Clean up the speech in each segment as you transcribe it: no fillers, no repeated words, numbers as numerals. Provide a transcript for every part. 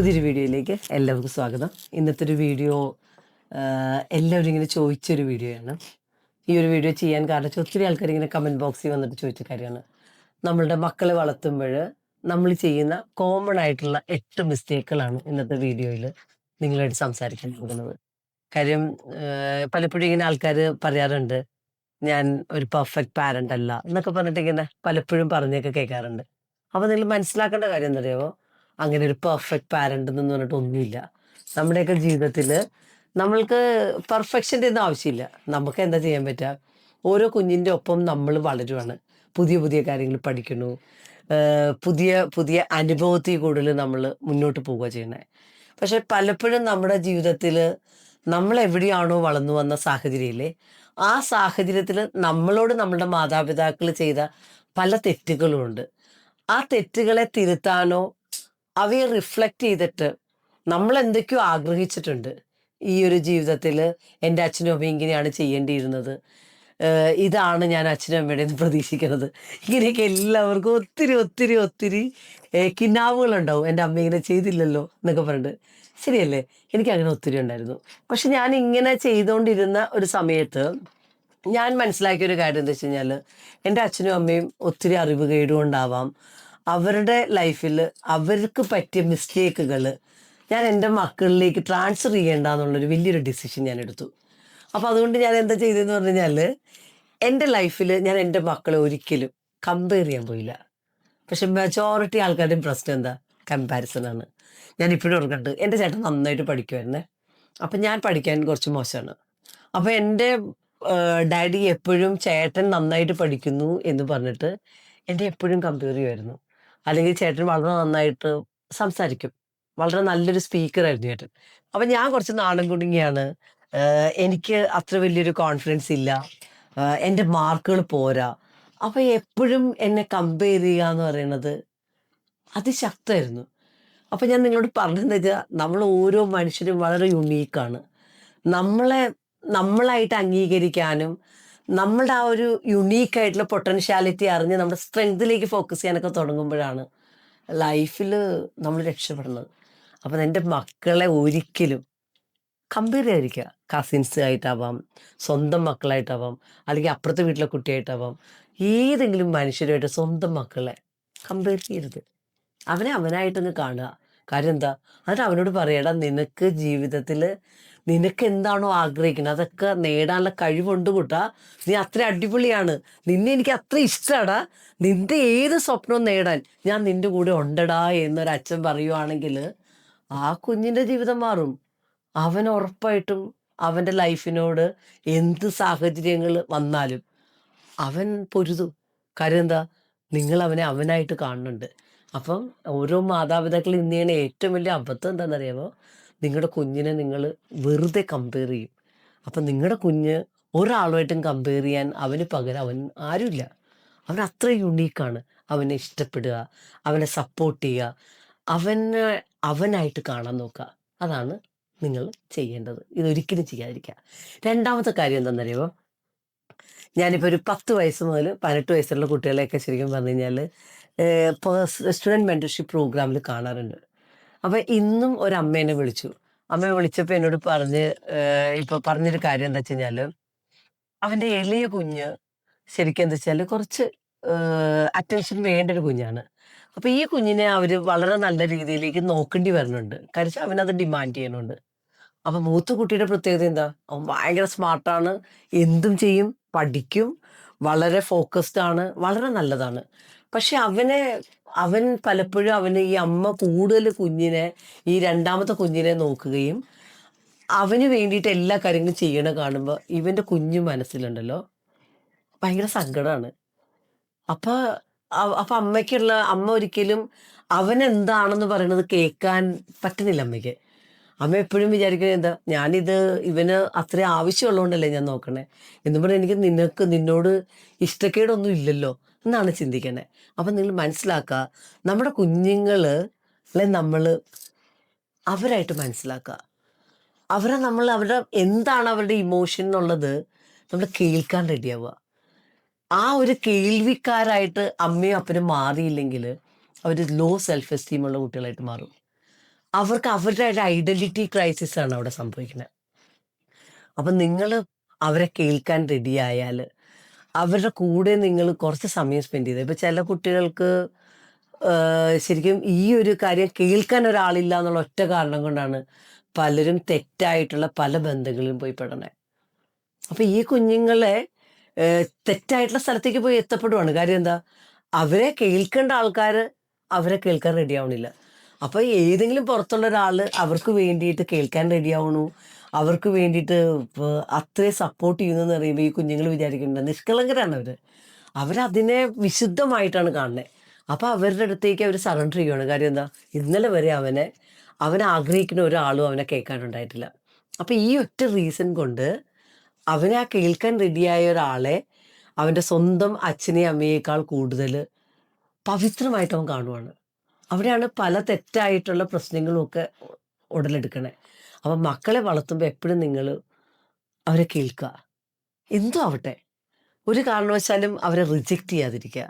പുതിയൊരു വീഡിയോയിലേക്ക് എല്ലാവർക്കും സ്വാഗതം. ഇന്നത്തെ ഒരു വീഡിയോ എല്ലാവരും ഇങ്ങനെ ചോദിച്ചൊരു വീഡിയോയാണ്. ഈ ഒരു വീഡിയോ ചെയ്യാൻ കാരണം വെച്ചാൽ ഒത്തിരി ആൾക്കാർ ഇങ്ങനെ കമൻറ്റ് ബോക്സിൽ വന്നിട്ട് ചോദിച്ച കാര്യമാണ്. നമ്മളുടെ മക്കളെ വളർത്തുമ്പോൾ നമ്മൾ ചെയ്യുന്ന കോമൺ ആയിട്ടുള്ള 8 മിസ്റ്റേക്കുകളാണ് ഇന്നത്തെ വീഡിയോയിൽ നിങ്ങളായിട്ട് സംസാരിക്കാൻ പോകുന്നത്. കാര്യം പലപ്പോഴും ഇങ്ങനെ ആൾക്കാർ പറയാറുണ്ട്, ഞാൻ ഒരു പെർഫെക്റ്റ് പാരൻ്റ് അല്ല എന്നൊക്കെ പറഞ്ഞിട്ട് ഇങ്ങനെ പലപ്പോഴും പറഞ്ഞൊക്കെ കേൾക്കാറുണ്ട്. അപ്പോൾ നിങ്ങൾ മനസ്സിലാക്കേണ്ട കാര്യം എന്തറിയാമോ? അങ്ങനെ ഒരു പെർഫെക്റ്റ് പാരൻ്റ് എന്ന് പറഞ്ഞിട്ട് ഒന്നുമില്ല. നമ്മുടെയൊക്കെ ജീവിതത്തിൽ നമ്മൾക്ക് പെർഫെക്ഷൻ്റെ ഒന്നും ആവശ്യമില്ല. നമുക്ക് എന്താ ചെയ്യാൻ പറ്റുക? ഓരോ കുഞ്ഞിൻ്റെ ഒപ്പം നമ്മൾ വളരുവാണ്. പുതിയ പുതിയ കാര്യങ്ങൾ പഠിക്കുന്നു. പുതിയ പുതിയ അനുഭവത്തിൽ കൂടുതൽ നമ്മൾ മുന്നോട്ട് പോവുക ചെയ്യണേ. പക്ഷെ പലപ്പോഴും നമ്മുടെ ജീവിതത്തിൽ നമ്മൾ എവിടെയാണോ വളർന്നു വന്ന സാഹചര്യമില്ലേ, ആ സാഹചര്യത്തിൽ നമ്മളോട് നമ്മളുടെ മാതാപിതാക്കൾ ചെയ്ത പല തെറ്റുകളുമുണ്ട്. ആ തെറ്റുകളെ തിരുത്താനോ അവയെ റിഫ്ലക്റ്റ് ചെയ്തിട്ട് നമ്മൾ എന്തൊക്കെയോ ആഗ്രഹിച്ചിട്ടുണ്ട്. ഈ ഒരു ജീവിതത്തിൽ എൻ്റെ അച്ഛനും അമ്മയും ഇങ്ങനെയാണ് ചെയ്യേണ്ടിയിരുന്നത്, ഇതാണ് ഞാൻ അച്ഛനും അമ്മയുടെ നിന്ന് പ്രതീക്ഷിക്കുന്നത്. ഇങ്ങനെയൊക്കെ എല്ലാവർക്കും ഒത്തിരി ഒത്തിരി ഒത്തിരി കിനാവുകളുണ്ടാവും. എൻ്റെ അമ്മ ഇങ്ങനെ ചെയ്തില്ലല്ലോ എന്നൊക്കെ പറഞ്ഞിട്ട്. ശരിയല്ലേ? എനിക്കങ്ങനെ ഒത്തിരി ഉണ്ടായിരുന്നു. പക്ഷെ ഞാൻ ഇങ്ങനെ ചെയ്തുകൊണ്ടിരുന്ന ഒരു സമയത്ത് ഞാൻ മനസ്സിലാക്കിയൊരു കാര്യം എന്താ വെച്ച് കഴിഞ്ഞാൽ, എൻ്റെ അച്ഛനും അമ്മയും ഒത്തിരി അറിവ് കേടുകൊണ്ടാവാം അവരുടെ ലൈഫിൽ അവർക്ക് പറ്റിയ മിസ്റ്റേക്കുകൾ ഞാൻ എൻ്റെ മക്കളിലേക്ക് ട്രാൻസ്ഫർ ചെയ്യേണ്ടെന്നുള്ളൊരു വലിയൊരു ഡിസിഷൻ ഞാൻ എടുത്തു. അപ്പോൾ അതുകൊണ്ട് ഞാൻ എന്താ ചെയ്തതെന്ന് പറഞ്ഞു കഴിഞ്ഞാൽ, എൻ്റെ ലൈഫിൽ ഞാൻ എൻ്റെ മക്കളെ ഒരിക്കലും കമ്പയർ ചെയ്യാൻ പോയില്ല. പക്ഷെ മെജോറിറ്റി ആൾക്കാരുടെയും പ്രശ്നം എന്താ? കമ്പാരിസണാണ്. ഞാൻ ഇപ്പോഴും ഓർക്കുന്നുണ്ട്, എൻ്റെ ചേട്ടൻ നന്നായിട്ട് പഠിക്കുമായിരുന്നേ. അപ്പം ഞാൻ പഠിക്കാൻ കുറച്ച് മോശമാണ്. അപ്പോൾ എൻ്റെ ഡാഡി എപ്പോഴും ചേട്ടൻ നന്നായിട്ട് പഠിക്കുന്നു എന്ന് പറഞ്ഞിട്ട് എന്നെ എപ്പോഴും കമ്പയർ ചെയ്യുമായിരുന്നു. അല്ലെങ്കിൽ ചേട്ടൻ വളരെ നന്നായിട്ട് സംസാരിക്കും, വളരെ നല്ലൊരു സ്പീക്കറായിരുന്നു ചേട്ടൻ. അപ്പം ഞാൻ കുറച്ച് നാണം കുടുങ്ങിയാണ്. എനിക്ക് അത്ര വലിയൊരു കോൺഫിഡൻസ് ഇല്ല, എൻ്റെ മാർക്കുകൾ പോരാ. അപ്പം എപ്പോഴും എന്നെ കമ്പയർ ചെയ്യുക എന്ന് പറയുന്നത് അതിശക്തമായിരുന്നു. അപ്പം ഞാൻ നിങ്ങളോട് പറഞ്ഞതെന്ന് വെച്ചാൽ, നമ്മൾ ഓരോ മനുഷ്യരും വളരെ യുണീക്കാണ്. നമ്മളെ നമ്മളായിട്ട് അംഗീകരിക്കാനും നമ്മളുടെ ആ ഒരു യുണീക്കായിട്ടുള്ള പൊട്ടൻഷ്യാലിറ്റി അറിഞ്ഞ് നമ്മുടെ സ്ട്രെങ്തിലേക്ക് ഫോക്കസ് ചെയ്യാനൊക്കെ തുടങ്ങുമ്പോഴാണ് ലൈഫിൽ നമ്മൾ രക്ഷപ്പെടുന്നത്. അപ്പം എൻ്റെ മക്കളെ ഒരിക്കലും കമ്പയർ ചെയ്യാതിരിക്കുക. കസിൻസ് ആയിട്ടാവാം, സ്വന്തം മക്കളായിട്ടാവാം, അല്ലെങ്കിൽ അപ്പുറത്തെ വീട്ടിലെ കുട്ടിയായിട്ടാവാം, ഏതെങ്കിലും മനുഷ്യരുമായിട്ട് സ്വന്തം മക്കളെ കമ്പയർ ചെയ്യരുത്. അവനെ അവനായിട്ടൊന്ന് കാണുക. കാര്യം എന്താ? എന്നിട്ട് അവനോട് പറയടാ, നിനക്ക് ജീവിതത്തിൽ നിനക്ക് എന്താണോ ആഗ്രഹിക്കുന്നത് അതൊക്കെ നേടാനുള്ള കഴിവുണ്ട് കൂട്ടാ. നീ അത്ര അടിപൊളിയാണ്, നിന്നെ എനിക്ക് അത്ര ഇഷ്ടമാടാ, നിന്റെ ഏത് സ്വപ്നവും നേടാൻ ഞാൻ നിന്റെ കൂടെ ഉണ്ടടാ എന്നൊരച്ഛൻ പറയുവാണെങ്കിൽ ആ കുഞ്ഞിൻ്റെ ജീവിതം മാറും. അവൻ ഉറപ്പായിട്ടും അവൻ്റെ ലൈഫിനോട് എന്ത് സാഹചര്യങ്ങൾ വന്നാലും അവൻ പൊരുതും. കാര്യം എന്താ? നിങ്ങൾ അവനെ അവനായിട്ട് കാണുന്നുണ്ട്. അപ്പം ഓരോ മാതാപിതാക്കൾ ഇന്ന് ചെയ്യണ ഏറ്റവും വലിയ അബദ്ധം എന്താണെന്നറിയാമോ? നിങ്ങളുടെ കുഞ്ഞിനെ നിങ്ങൾ വെറുതെ കമ്പയർ ചെയ്യും. അപ്പം നിങ്ങളുടെ കുഞ്ഞ് ഒരാളുമായിട്ടും കമ്പയർ ചെയ്യാൻ അവന് പകരം അവൻ ആരുമില്ല. അവൻ അത്ര യുണീക്കാണ്. അവനെ ഇഷ്ടപ്പെടുക, അവനെ സപ്പോർട്ട് ചെയ്യുക, അവനെ അവനായിട്ട് കാണാൻ നോക്കുക. അതാണ് നിങ്ങൾ ചെയ്യേണ്ടത്. ഇതൊരിക്കലും ചെയ്യാതിരിക്കുക. രണ്ടാമത്തെ കാര്യം എന്താണെന്നറിയാമോ? ഞാനിപ്പോൾ ഒരു 10 വയസ്സ് മുതൽ 18 വയസ്സുള്ള കുട്ടികളെയൊക്കെ ശരിക്കും പറഞ്ഞു കഴിഞ്ഞാൽ സ്റ്റുഡൻറ് മെൻറ്റർഷിപ്പ് പ്രോഗ്രാമിൽ കാണാറുണ്ട്. അപ്പോൾ ഇന്നും ഒരു അമ്മേനെ വിളിച്ചു. അമ്മയെ വിളിച്ചപ്പോൾ എന്നോട് ഇപ്പോൾ പറഞ്ഞൊരു കാര്യം എന്താ വെച്ച് കഴിഞ്ഞാൽ, അവൻ്റെ ഇളയ കുഞ്ഞ് ശരിക്കും എന്താ വെച്ചാൽ കുറച്ച് അറ്റൻഷൻ വേണ്ട ഒരു കുഞ്ഞാണ്. അപ്പോൾ ഈ കുഞ്ഞിനെ അവർ വളരെ നല്ല രീതിയിലേക്ക് നോക്കേണ്ടി വരുന്നുണ്ട്. കാര്യം അവനത് ഡിമാൻഡ് ചെയ്യുന്നുണ്ട്. അപ്പം മൂത്ത കുട്ടിയുടെ പ്രത്യേകത എന്താ? അവൻ ഭയങ്കര സ്മാർട്ടാണ്, എന്തും ചെയ്യും, പഠിക്കും, വളരെ ഫോക്കസ്ഡ് ആണ്, വളരെ നല്ലതാണ്. പക്ഷെ അവൻ പലപ്പോഴും അവന് ഈ അമ്മ കൂടുതൽ ഈ രണ്ടാമത്തെ കുഞ്ഞിനെ നോക്കുകയും അവന് വേണ്ടിയിട്ട് എല്ലാ കാര്യങ്ങളും ചെയ്യണ കാണുമ്പോൾ ഇവൻ്റെ കുഞ്ഞു മനസ്സിലുണ്ടല്ലോ ഭയങ്കര സങ്കടമാണ്. അപ്പൊ അപ്പൊ അമ്മ ഒരിക്കലും അവൻ എന്താണെന്ന് പറയുന്നത് കേൾക്കാൻ പറ്റുന്നില്ല അമ്മയ്ക്ക്. അമ്മ എപ്പോഴും വിചാരിക്കുന്നത് എന്താ, ഇവന് അത്ര ആവശ്യമുള്ളതുകൊണ്ടല്ലേ ഞാൻ നോക്കണേ എന്ന് പറഞ്ഞാൽ എനിക്ക് നിന്നോട് ഇഷ്ടക്കേടൊന്നും ഇല്ലല്ലോ എന്നാണ് ചിന്തിക്കണേ. അപ്പം നിങ്ങൾ മനസ്സിലാക്കുക, നമ്മുടെ കുഞ്ഞുങ്ങളെ നമ്മൾ അവരായിട്ട് മനസ്സിലാക്കുക. അവരുടെ എന്താണ് അവരുടെ ഇമോഷൻ എന്നുള്ളത് നമ്മൾ കേൾക്കാൻ റെഡിയാവുക. ആ ഒരു കേൾവിക്കാരായിട്ട് അമ്മയും അപ്പനും മാറിയില്ലെങ്കിൽ അവർ ലോ സെൽഫ് എസ്റ്റീമുള്ള കുട്ടികളായിട്ട് മാറും. അവർക്ക് അവരുടെ ഒരു ഐഡന്റിറ്റി ക്രൈസിസ് ആണ് അവിടെ സംഭവിക്കുന്നത്. അപ്പം നിങ്ങൾ അവരെ കേൾക്കാൻ റെഡിയായാൽ, അവരുടെ കൂടെ നിങ്ങൾ കുറച്ച് സമയം സ്പെൻഡ് ചെയ്ത്, ഇപ്പം ചില കുട്ടികൾക്ക് ശരിക്കും ഈ ഒരു കാര്യം കേൾക്കാൻ ഒരാളില്ല എന്നുള്ള ഒറ്റ കാരണം കൊണ്ടാണ് പലരും തെറ്റായിട്ടുള്ള പല ബന്ധങ്ങളിലും പോയി പെടണേ. അപ്പം ഈ കുഞ്ഞുങ്ങളെ തെറ്റായിട്ടുള്ള സ്ഥലത്തേക്ക് പോയി എത്തപ്പെടുവാണ്. കാര്യം എന്താ? അവരെ കേൾക്കേണ്ട ആൾക്കാർ അവരെ കേൾക്കാൻ റെഡി ആവണില്ല. അപ്പോൾ ഏതെങ്കിലും പുറത്തുള്ള ഒരാൾ അവർക്ക് വേണ്ടിയിട്ട് കേൾക്കാൻ റെഡി ആവണു, അവർക്ക് വേണ്ടിയിട്ട് അത്രയും സപ്പോർട്ട് ചെയ്യുന്നതെന്ന് പറയുമ്പോൾ ഈ കുഞ്ഞുങ്ങൾ വിചാരിക്കുന്നുണ്ട് നിഷ്കളങ്കരാണ് അവർ. അവരതിനെ വിശുദ്ധമായിട്ടാണ് കാണുന്നത്. അപ്പോൾ അവരുടെ അടുത്തേക്ക് അവർ സറണ്ടർ ചെയ്യുകയാണ്. കാര്യം എന്താ? ഇന്നലെ വരെ അവൻ ആഗ്രഹിക്കുന്ന ഒരാളും അവനെ കേൾക്കാനുണ്ടായിട്ടില്ല. അപ്പോൾ ഈ ഒറ്റ റീസൺ കൊണ്ട് അവനെ ആ കേൾക്കാൻ റെഡിയായ ഒരാളെ അവൻ്റെ സ്വന്തം അച്ഛനെയും അമ്മയേക്കാൾ കൂടുതൽ പവിത്രമായിട്ട് അവൻ കാണുവാണ്. അവിടെയാണ് പല തെറ്റായിട്ടുള്ള പ്രശ്നങ്ങളും ഒക്കെ ഉടലെടുക്കണേ. അപ്പം മക്കളെ വളർത്തുമ്പോൾ എപ്പോഴും നിങ്ങൾ അവരെ കേൾക്കുക. എന്തും ആവട്ടെ, ഒരു കാരണവശാലും അവരെ റിജക്റ്റ് ചെയ്യാതിരിക്കുക.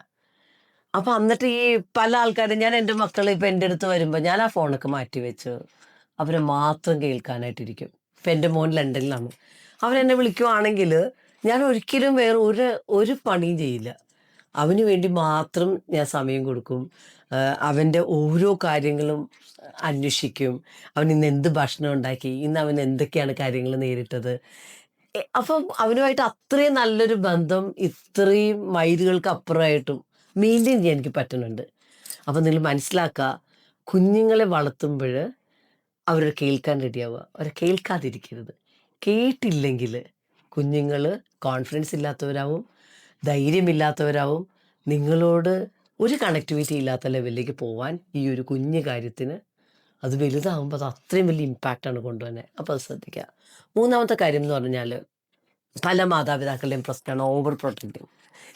അപ്പം എന്നിട്ട് ഈ പല ആൾക്കാരും, ഞാൻ എൻ്റെ മക്കൾ ഇപ്പം എൻ്റെ അടുത്ത് വരുമ്പോൾ ഞാൻ ആ ഫോണൊക്കെ മാറ്റി വെച്ച് അവരെ മാത്രം കേൾക്കാനായിട്ടിരിക്കും. ഇപ്പം എൻ്റെ മോൻ ലണ്ടനിലാണ്. അവനെന്നെ വിളിക്കുവാണെങ്കിൽ ഞാൻ ഒരിക്കലും വേറെ ഒരു പണിയും ചെയ്യില്ല. അവന് വേണ്ടി മാത്രം ഞാൻ സമയം കൊടുക്കും. അവൻ്റെ ഓരോ കാര്യങ്ങളും അന്വേഷിക്കും. അവൻ ഇന്ന് എന്ത് ഭക്ഷണം ഉണ്ടാക്കി, ഇന്ന് അവൻ എന്തൊക്കെയാണ് കാര്യങ്ങൾ നേരിട്ടത്. അപ്പം അവനുമായിട്ട് അത്രയും നല്ലൊരു ബന്ധം ഇത്രയും മൈലുകൾക്ക് അപ്പുറമായിട്ടും മെയിൻറ്റെയിൻ ചെയ്യാൻ എനിക്ക് പറ്റുന്നുണ്ട്. അപ്പം നിങ്ങൾ മനസ്സിലാക്കുക, കുഞ്ഞുങ്ങളെ വളർത്തുമ്പോൾ അവരെ കേൾക്കാൻ റെഡിയാവുക, അവരെ കേൾക്കാതിരിക്കരുത്. കേട്ടില്ലെങ്കിൽ കുഞ്ഞുങ്ങൾ കോൺഫിഡൻസ് ഇല്ലാത്തവരാവും, ധൈര്യമില്ലാത്തവരാവും. നിങ്ങളോട് ഒരു കണക്ടിവിറ്റി ഇല്ലാത്ത ലെവലിലേക്ക് പോവാൻ ഈ ഒരു കുഞ്ഞു കാര്യത്തിന് അത് വലുതാകുമ്പോൾ അത് അത്രയും വലിയ ഇമ്പാക്റ്റാണ് കൊണ്ടുവരുന്നത്. അപ്പോൾ അത് ശ്രദ്ധിക്കുക. മൂന്നാമത്തെ കാര്യം എന്ന് പറഞ്ഞാൽ, പല മാതാപിതാക്കളുടെയും പ്രശ്നമാണ് ഓവർ പ്രൊട്ടക്റ്റിങ്.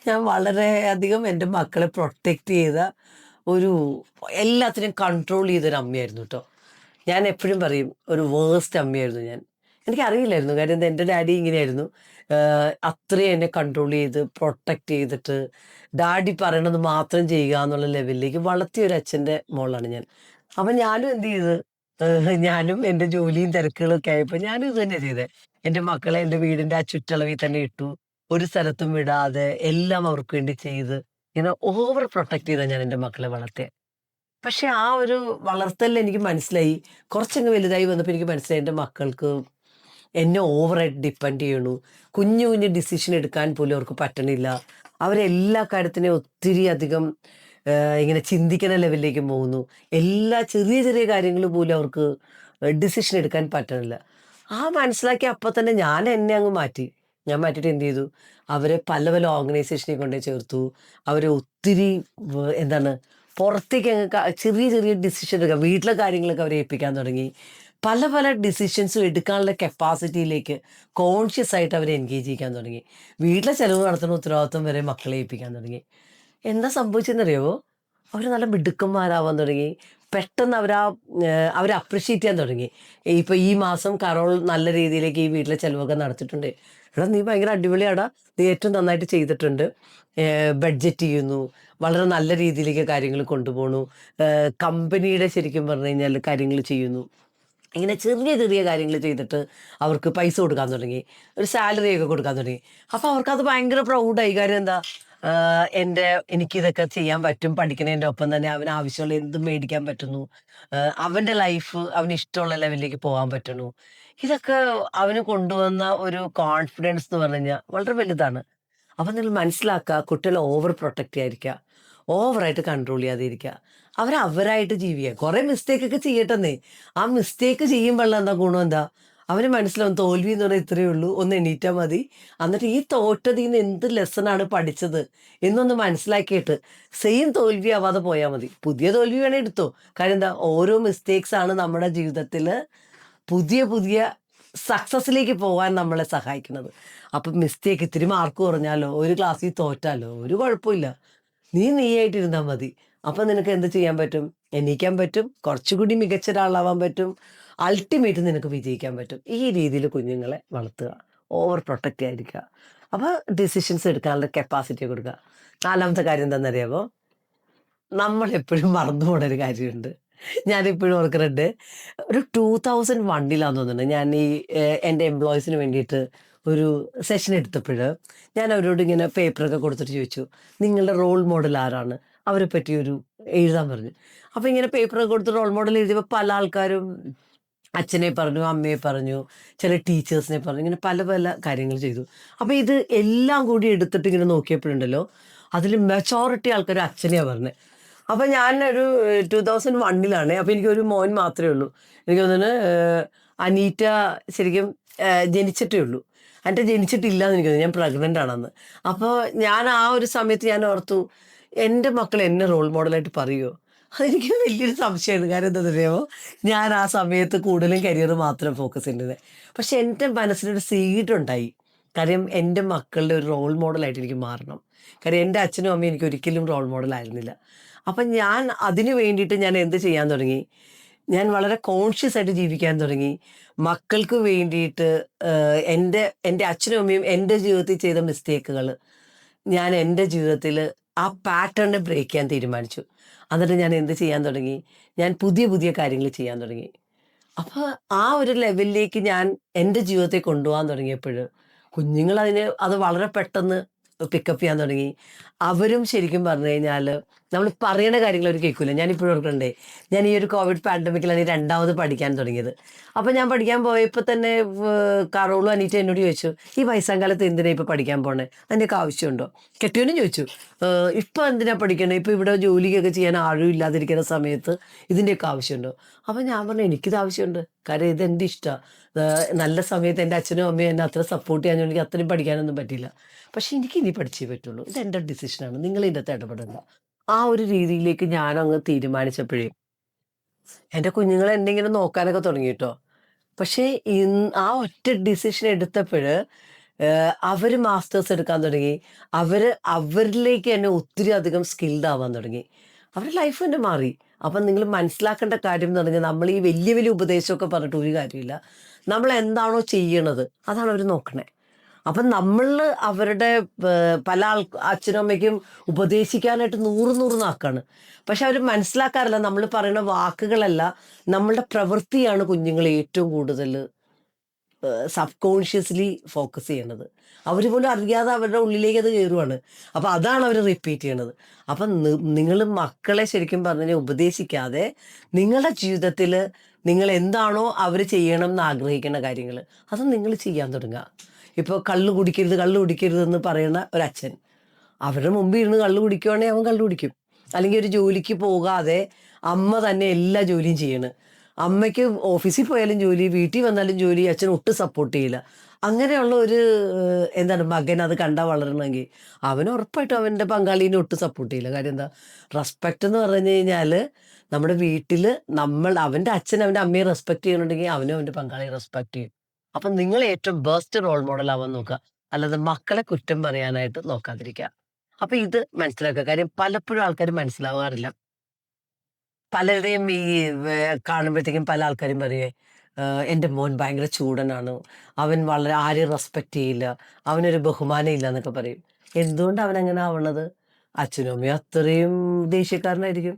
ഞാൻ വളരെയധികം എൻ്റെ മക്കളെ പ്രൊട്ടക്റ്റ് ചെയ്ത ഒരു എല്ലാത്തിനെയും കൺട്രോൾ ചെയ്തൊരു അമ്മയായിരുന്നു കേട്ടോ. ഞാൻ എപ്പോഴും പറയും ഒരു വേഴ്സ്റ്റ് അമ്മയായിരുന്നു ഞാൻ. എനിക്കറിയില്ലായിരുന്നു. കാര്യം എന്താ, എൻ്റെ ഡാഡി ഇങ്ങനെയായിരുന്നു. അത്രയും എന്നെ കൺട്രോൾ ചെയ്ത് പ്രൊട്ടക്റ്റ് ചെയ്തിട്ട് ഡാഡി പറയണത് മാത്രം ചെയ്യുക എന്നുള്ള ലെവലിലേക്ക് വളർത്തിയ ഒരു അച്ഛൻ്റെ മോളാണ് ഞാൻ. അപ്പം ഞാനും എന്ത് ചെയ്ത്, ഞാനും എൻ്റെ ജോലിയും തിരക്കുകളും ഒക്കെ ആയപ്പോൾ ഞാനും ഇത് തന്നെ ചെയ്തേ. എൻ്റെ മക്കളെ എൻ്റെ വീടിൻ്റെ ആ ചുറ്റളവിൽ തന്നെ ഇട്ടു. ഒരു സ്ഥലത്തും വിടാതെ എല്ലാം അവർക്ക് വേണ്ടി ചെയ്ത് ഇങ്ങനെ ഓവർ പ്രൊട്ടക്റ്റ് ചെയ്താൽ ഞാൻ എൻ്റെ മക്കളെ വളർത്തിയത്. പക്ഷെ ആ ഒരു വളർത്തലിൽ എനിക്ക് മനസ്സിലായി, കുറച്ചങ്ങ് വലുതായി വന്നപ്പോൾ എനിക്ക് മനസ്സിലായി എൻ്റെ മക്കൾക്ക് എന്നെ ഓവറായിട്ട് ഡിപ്പെൻഡ് ചെയ്യണു. കുഞ്ഞു കുഞ്ഞു ഡിസിഷൻ എടുക്കാൻ പോലും അവർക്ക് പറ്റണില്ല. അവരെല്ലാ കാര്യത്തിനെയും ഒത്തിരി അധികം ഇങ്ങനെ ചിന്തിക്കുന്ന ലെവലിലേക്ക് പോകുന്നു. എല്ലാ ചെറിയ ചെറിയ കാര്യങ്ങൾ പോലും അവർക്ക് ഡിസിഷൻ എടുക്കാൻ പറ്റണില്ല. ആ മനസ്സിലാക്കി അപ്പം തന്നെ ഞാൻ എന്നെ അങ്ങ് മാറ്റി. ഞാൻ മാറ്റിയിട്ട് എന്ത് ചെയ്തു, അവരെ പല പല ഓർഗനൈസേഷനിൽ കൊണ്ടുപോയി ചേർത്തു. അവരെ ഒത്തിരി എന്താണ് പുറത്തേക്ക് അങ്ങ് ചെറിയ ചെറിയ ഡിസിഷൻ എടുക്കുക, വീട്ടിലെ കാര്യങ്ങളൊക്കെ അവരെ ഏൽപ്പിക്കാൻ തുടങ്ങി. പല പല ഡിസിഷൻസും എടുക്കാനുള്ള കപ്പാസിറ്റിയിലേക്ക് കോൺഷ്യസ് ആയിട്ട് അവരെ എൻഗേജ് ചെയ്യിക്കാൻ തുടങ്ങി. വീട്ടിലെ ചിലവ് നടത്തുന്ന ഉത്തരവാദിത്വം വരെ മക്കളെ ഏൽപ്പിക്കാൻ തുടങ്ങി. എന്താ സംഭവിച്ചതെന്നറിയാമോ? അവർ നല്ല മിടുക്കന്മാരാവാൻ തുടങ്ങി. പെട്ടെന്ന് അവരെ അപ്രിഷ്യേറ്റ് ചെയ്യാൻ തുടങ്ങി. ഇപ്പോൾ ഈ മാസം കരോൾ നല്ല രീതിയിലേക്ക് ഈ വീട്ടിലെ ചിലവൊക്കെ നടത്തിയിട്ടുണ്ട്. എടാ നീ ഭയങ്കര അടിപൊളിയാടാ, നീ ഏറ്റവും നന്നായിട്ട് ചെയ്തിട്ടുണ്ട്, ബഡ്ജറ്റ് ചെയ്യുന്നു, വളരെ നല്ല രീതിയിലേക്ക് കാര്യങ്ങൾ കൊണ്ടുപോകണു, കമ്പനിയുടെ ശരിക്കും പറഞ്ഞു കഴിഞ്ഞാൽ കാര്യങ്ങൾ ചെയ്യുന്നു. ഇങ്ങനെ ചെറിയ ചെറിയ കാര്യങ്ങൾ ചെയ്തിട്ട് അവർക്ക് പൈസ കൊടുക്കാൻ തുടങ്ങി, ഒരു സാലറിയൊക്കെ കൊടുക്കാൻ തുടങ്ങി. അപ്പോൾ അവർക്കത് ഭയങ്കര പ്രൗഡായി. കാര്യം എന്താ, എനിക്കിതൊക്കെ ചെയ്യാൻ പറ്റും, പഠിക്കുന്നതിൻ്റെ ഒപ്പം തന്നെ അവന് ആവശ്യമുള്ള എന്തും മേടിക്കാൻ പറ്റുന്നു, അവൻ്റെ ലൈഫ് അവന് ഇഷ്ടമുള്ള ലെവലിലേക്ക് പോകാൻ പറ്റുന്നു. ഇതൊക്കെ അവന് കൊണ്ടുവന്ന ഒരു കോൺഫിഡൻസ് എന്ന് പറഞ്ഞു കഴിഞ്ഞാൽ വളരെ വലുതാണ്. അപ്പം നിങ്ങൾ മനസ്സിലാക്കുക, കുട്ടികളെ ഓവർ പ്രൊട്ടക്റ്റ് ചെയ്യാതിരിക്കുക, ഓവറായിട്ട് കൺട്രോൾ ചെയ്യാതിരിക്കുക, അവരായിട്ട് ജീവിക്കുക. കുറേ മിസ്റ്റേക്കൊക്കെ ചെയ്യട്ടെന്നേ. ആ മിസ്റ്റേക്ക് ചെയ്യുമ്പോഴുള്ള എന്താ ഗുണം, എന്താ അവന് മനസ്സിലാവും തോൽവി എന്ന് പറഞ്ഞാൽ ഇത്രയേ ഉള്ളൂ, ഒന്ന് എണീറ്റാൽ മതി. എന്നിട്ട് ഈ തോറ്റതിൽ നിന്ന് എന്ത് ലെസണാണ് പഠിച്ചത് എന്നൊന്ന് മനസ്സിലാക്കിയിട്ട് സെയിം തോൽവി ആവാതെ പോയാൽ മതി. പുതിയ തോൽവി വേണേൽ എടുത്തോ. കാര്യം എന്താ, ഓരോ മിസ്റ്റേക്സാണ് നമ്മുടെ ജീവിതത്തിൽ പുതിയ പുതിയ സക്സസ്സിലേക്ക് പോകാൻ നമ്മളെ സഹായിക്കുന്നത്. അപ്പം മിസ്റ്റേക്ക് ഇത്തിരി മാർക്ക് കുറഞ്ഞാലോ, ഒരു ക്ലാസ്സിൽ തോറ്റാലോ ഒരു കുഴപ്പമില്ല. നീയായിട്ടിരുന്നാൽ മതി. അപ്പം നിനക്ക് എന്ത് ചെയ്യാൻ പറ്റും? എണീക്കാൻ പറ്റും, കുറച്ചുകൂടി മികച്ച ഒരാളാവാൻ പറ്റും, അൾട്ടിമേറ്റ് നിനക്ക് വിജയിക്കാൻ പറ്റും. ഈ രീതിയിൽ കുഞ്ഞുങ്ങളെ വളർത്തുക, ഓവർ പ്രൊട്ടക്റ്റ് ആയിരിക്കുക. അപ്പോൾ ഡിസിഷൻസ് എടുക്കാനുള്ള കപ്പാസിറ്റി കൊടുക്കുക. നാലാമത്തെ കാര്യം എന്താണെന്നറിയാമോ? നമ്മളെപ്പോഴും മറന്നു പോണൊരു കാര്യമുണ്ട്. ഞാനിപ്പോഴും ഓർക്കുന്നുണ്ട്. ഒരു 2001 തോന്നുന്നുണ്ട്. ഞാൻ ഈ എൻ്റെ എംപ്ലോയീസിന് വേണ്ടിയിട്ട് ഒരു സെഷൻ എടുത്തപ്പഴ്, ഞാൻ അവരോട് ഇങ്ങനെ പേപ്പറൊക്കെ കൊടുത്തിട്ട് ചോദിച്ചു, "നിങ്ങളുടെ റോൾ മോഡൽ ആരാണ്? അവരെ പറ്റി ഒരു എഴുതാൻ" പറഞ്ഞു. അപ്പോൾ ഇങ്ങനെ പേപ്പറൊക്കെ കൊടുത്ത് റോൾ മോഡൽ എഴുതിയപ്പോൾ പല ആൾക്കാരും അച്ഛനെ പറഞ്ഞു, അമ്മയെ പറഞ്ഞു, ചില ടീച്ചേഴ്സിനെ പറഞ്ഞു. ഇങ്ങനെ പല പല കാര്യങ്ങൾ ചെയ്തു. അപ്പോൾ ഇത് എല്ലാം കൂടി എടുത്തിട്ട് ഇങ്ങനെ നോക്കിയപ്പോഴുണ്ടല്ലോ, അതിൽ മെജോറിറ്റി ആൾക്കാർ അച്ഛനെയാ പറഞ്ഞത്. അപ്പോൾ ഞാനൊരു 2001 അപ്പോൾ എനിക്കൊരു മോൻ മാത്രമേ ഉള്ളൂ. എനിക്ക് തോന്നുന്നു അനീറ്റ ശരിക്കും ജനിച്ചിട്ടേ ഉള്ളൂ. അനീറ്റ ജനിച്ചിട്ടില്ല എന്ന് എനിക്ക് തോന്നുന്നു. ഞാൻ പ്രഗ്നൻ്റ് ആണെന്ന്. അപ്പോൾ ഞാൻ ആ ഒരു സമയത്ത് ഞാൻ ഓർത്തു, എൻ്റെ മക്കൾ എന്നെ റോൾ മോഡലായിട്ട് പറയുമോ? അതെനിക്ക് വലിയൊരു സംശയമാണ്. കാരണം എന്താണെന്ന് അറിയാമോ? ഞാൻ ആ സമയത്ത് കൂടുതലും കരിയർ മാത്രം ഫോക്കസ് ചെയ്തത്. പക്ഷെ എൻ്റെ മനസ്സിലൊരു സീഡുണ്ടായി. കാര്യം എൻ്റെ മക്കളുടെ ഒരു റോൾ മോഡലായിട്ട് എനിക്ക് മാറണം. കാര്യം എൻ്റെ അച്ഛനും അമ്മയും എനിക്ക് ഒരിക്കലും റോൾ മോഡലായിരുന്നില്ല. അപ്പം ഞാൻ അതിന് വേണ്ടിയിട്ട് ഞാൻ എന്ത് ചെയ്യാൻ തുടങ്ങി? ഞാൻ വളരെ കോൺഷ്യസ് ആയിട്ട് ജീവിക്കാൻ തുടങ്ങി. മക്കൾക്ക് വേണ്ടിയിട്ട് എൻ്റെ എൻ്റെ അച്ഛനും അമ്മയും എൻ്റെ ജീവിതത്തിൽ ചെയ്ത മിസ്റ്റേക്കുകൾ ഞാൻ എൻ്റെ ജീവിതത്തിൽ ആ പാറ്റേണിനെ ബ്രേക്ക് ചെയ്യാൻ തീരുമാനിച്ചു. എന്നിട്ട് ഞാൻ എന്ത് ചെയ്യാൻ തുടങ്ങി? ഞാൻ പുതിയ പുതിയ കാര്യങ്ങൾ ചെയ്യാൻ തുടങ്ങി. അപ്പോൾ ആ ഒരു ലെവലിലേക്ക് ഞാൻ എൻ്റെ ജീവിതത്തെ കൊണ്ടുപോകാൻ തുടങ്ങിയപ്പോൾ കുഞ്ഞുങ്ങളതിന് അത് വളരെ പെട്ടെന്ന് പിക്കപ്പ് ചെയ്യാൻ തുടങ്ങി. അവരും ശരിക്കും പറഞ്ഞു കഴിഞ്ഞാൽ നമ്മൾ പറയണ കാര്യങ്ങൾ അവർ കേൾക്കില്ല. ഞാനിപ്പോഴും ഓർക്കണ്ടേ, ഞാൻ ഈ ഒരു കോവിഡ് പാൻഡമിക്കിലാണ് ഈ രണ്ടാമത് പഠിക്കാൻ തുടങ്ങിയത്. അപ്പോൾ ഞാൻ പഠിക്കാൻ പോയപ്പോൾ തന്നെ കാറോളും അനീറ്റ എന്നോട് ചോദിച്ചു, "ഈ വയസ്സാം കാലത്ത് എന്തിനാ ഇപ്പോൾ പഠിക്കാൻ പോണേ? അതിൻ്റെയൊക്കെ ആവശ്യമുണ്ടോ?" കെട്ടിയവനും ചോദിച്ചു, "ഇപ്പോൾ എന്തിനാ പഠിക്കണേ? ഇപ്പോൾ ഇവിടെ ജോലിക്കൊക്കെ ചെയ്യാൻ ആരും ഇല്ലാതിരിക്കുന്ന സമയത്ത് ഇതിൻ്റെയൊക്കെ ആവശ്യമുണ്ടോ?" അപ്പോൾ ഞാൻ പറഞ്ഞു, "എനിക്കിത് ആവശ്യമുണ്ട്. കാര്യം ഇതെൻ്റെ ഇഷ്ടമാണ്. നല്ല സമയത്ത് എൻ്റെ അച്ഛനും അമ്മയും എന്നെ അത്ര സപ്പോർട്ട് ചെയ്യാൻ എനിക്ക് അത്രയും പഠിക്കാനൊന്നും പറ്റില്ല. പക്ഷേ എനിക്ക് ഇനി പഠിച്ചേ പറ്റുള്ളൂ. ഇതെൻ്റെ ഡിസിഷനാണ്. നിങ്ങൾ ഇതിൻ്റെ അകത്ത് ഇടപെടണ്ട." ആ ഒരു രീതിയിലേക്ക് ഞാനങ്ങ് തീരുമാനിച്ചപ്പോഴേ എൻ്റെ കുഞ്ഞുങ്ങൾ എന്നെ ഇങ്ങനെ നോക്കാനൊക്കെ തുടങ്ങി കേട്ടോ. പക്ഷേ ആ ഒറ്റ ഡിസിഷൻ എടുത്തപ്പോൾ അവർ മാസ്റ്റേഴ്സ് എടുക്കാൻ തുടങ്ങി. അവർ അവരിലേക്ക് തന്നെ ഒത്തിരി അധികം സ്കിൽഡ് ആവാൻ തുടങ്ങി. അവരുടെ ലൈഫ് തന്നെ മാറി. അപ്പം നിങ്ങൾ മനസ്സിലാക്കേണ്ട കാര്യം എന്ന് പറഞ്ഞാൽ നമ്മൾ ഈ വലിയ വലിയ ഉപദേശമൊക്കെ പറഞ്ഞിട്ട് ഒരു കാര്യമില്ല. നമ്മൾ എന്താണോ ചെയ്യണത് അതാണ് അവർ നോക്കണേ. അപ്പം നമ്മൾ അവരുടെ പല അച്ഛനും അമ്മയ്ക്കും ഉപദേശിക്കാനായിട്ട് 100 നാക്കാണ്. പക്ഷെ അവർ മനസ്സിലാക്കാറില്ല നമ്മൾ പറയുന്ന വാക്കുകളല്ല, നമ്മളുടെ പ്രവൃത്തിയാണ് കുഞ്ഞുങ്ങളെ ഏറ്റവും കൂടുതൽ സബ് കോൺഷ്യസ്ലി ഫോക്കസ് ചെയ്യണത്. അവർ പോലും അറിയാതെ അവരുടെ ഉള്ളിലേക്ക് അത് കയറുവാണ്. അപ്പോൾ അതാണ് അവർ റിപ്പീറ്റ് ചെയ്യണത്. അപ്പം നിങ്ങൾ മക്കളെ ശരിക്കും പറഞ്ഞു കഴിഞ്ഞാൽ ഉപദേശിക്കാതെ നിങ്ങളുടെ ജീവിതത്തിൽ നിങ്ങൾ എന്താണോ അവർ ചെയ്യണം എന്ന് ആഗ്രഹിക്കുന്ന കാര്യങ്ങൾ അത് നിങ്ങൾ ചെയ്യാൻ തുടങ്ങുക. ഇപ്പോൾ കള്ള് കുടിക്കരുത് കള്ള് കുടിക്കരുതെന്ന് പറയുന്ന ഒരച്ഛൻ അവരുടെ മുമ്പിൽ ഇരുന്ന് കള്ള് കുടിക്കുവാണെങ്കിൽ അവൻ കള്ള് കുടിക്കും. അല്ലെങ്കിൽ ഒരു ജോലിക്ക് പോകാതെ അമ്മ തന്നെ എല്ലാ ജോലിയും ചെയ്യണ്. അമ്മയ്ക്ക് ഓഫീസിൽ പോയാലും ജോലി, വീട്ടിൽ വന്നാലും ജോലി, അച്ഛൻ ഒട്ടും സപ്പോർട്ട് ചെയ്യില്ല. അങ്ങനെയുള്ള ഒരു എന്താണ് മകൻ അത് കണ്ടാൽ വളരണമെങ്കിൽ അവന് ഉറപ്പായിട്ടും അവൻ്റെ പങ്കാളീനെ ഒട്ടും സപ്പോർട്ട് ചെയ്യില്ല. കാര്യം എന്താ? റെസ്പെക്റ്റ് എന്ന് പറഞ്ഞു കഴിഞ്ഞാൽ നമ്മുടെ വീട്ടിൽ നമ്മൾ അവൻ്റെ അച്ഛൻ അവൻ്റെ അമ്മയെ റെസ്പെക്ട് ചെയ്യുന്നുണ്ടെങ്കിൽ അവനും അവൻ്റെ പങ്കാളിയെ റെസ്പെക്ട് ചെയ്യും. അപ്പം നിങ്ങൾ ഏറ്റവും ബെസ്റ്റ് റോൾ മോഡൽ ആവാൻ നോക്കുക. അല്ലാതെ മക്കളെ കുറ്റം പറയാനായിട്ട് നോക്കാതിരിക്കുക. അപ്പൊ ഇത് മനസ്സിലാക്കുക. കാര്യം പലപ്പോഴും ആൾക്കാർ മനസ്സിലാവാറില്ല. പലരുടെയും ഈ കാണുമ്പോഴത്തേക്കും പല ആൾക്കാരും പറയുവേ, എൻ്റെ മോൻ ഭയങ്കര ചൂടനാണ്, അവൻ വളരെ ആരെയും റെസ്പെക്റ്റ് ചെയ്യില്ല, അവനൊരു ബഹുമാനം ഇല്ല എന്നൊക്കെ പറയും. എന്തുകൊണ്ട് അവൻ അങ്ങനെ ആവണത്? അച്ഛനും അമ്മയും അത്രയും ദേഷ്യക്കാരനായിരിക്കും.